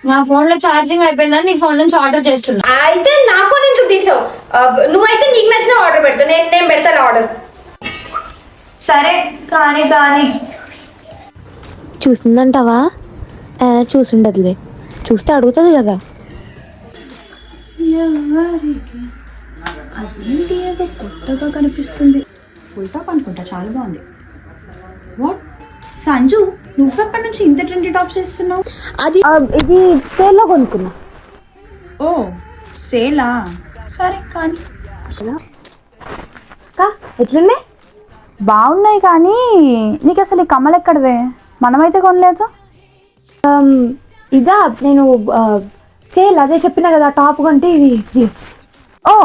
నా ఫోన్ లో ఛార్జింగ్ అయిపోయిందని నీ ఫోన్ నుంచి ఆర్డర్ చేస్తున్నా. అయితే నా ఫోన్ ఎందుకు తీసావు? నువ్వైతే నీకు నచ్చిన ఆర్డర్ పెడతా, నేను పెడతాను ఆర్డర్. సరే కానీ కానీ చూసిందంటావా? చూసుండదులే, చూస్తే అడుగుతుంది కదా. అదేంటి ఏదో కొత్తగా కనిపిస్తుంది. ఫుల్ టాప్ అనుకుంటా, చాలా బాగుంది. వాట్ సంజు, నువ్వెప్పటి నుంచి ఇంత ట్రెండీ టాప్స్ వేస్తున్నావు? అది ఇది సేల్లో కొనుక్కున్నా. ఓ సేలా, సరే కానీ ఎట్లున్నాయి? బాగున్నాయి కానీ నీకు అసలు ఈ కమ్మలు ఎక్కడవే? మనమైతే కొనలేదు. ఇదా నేను సేల్ అదే చెప్పినా కదా, టాప్ కొంటే ఇవి ఫ్రీ. ఓ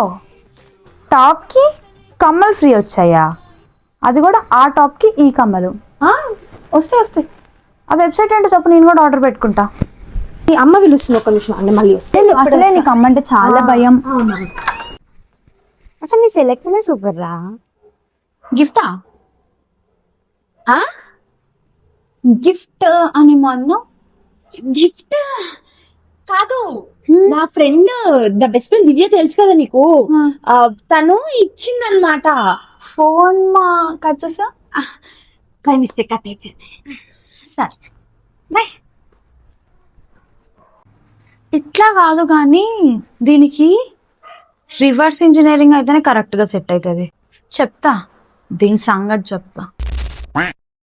టాప్కి కమ్మలు ఫ్రీ వచ్చాయా? అది కూడా ఆ టాప్కి ఈ కమ్మలు వస్తాయి. ఆ వెబ్సైట్ ఏంటో చెప్పు, నేను కూడా ఆర్డర్ పెట్టుకుంటా. ఈ అమ్మ పిలుస్తుంది, ఒక నిమిషం అంటే మళ్ళీ అసలే నీకు అమ్మంటే చాలా భయం. అసలు నీ సెలెక్షన్ సూపర్ రా. గిఫ్టా? గిఫ్ట్ అని మొన్న గిఫ్ట్ కాదు, నా ఫ్రెండ్ ద బెస్ట్ ఫ్రెండ్ దివ్య తెలుసు కదా నీకు, తను ఇచ్చిందనమాట ఫోన్. మా కట్ చేసా బై మిస్టేక్ కట్ అయిపోయింది. సరే బాయ్. ఇట్లా కాదు కానీ దీనికి రివర్స్ ఇంజనీరింగ్ అయితేనే కరెక్ట్గా సెట్ అవుతుంది. చెప్తా, దీని సంగతి చెప్తా.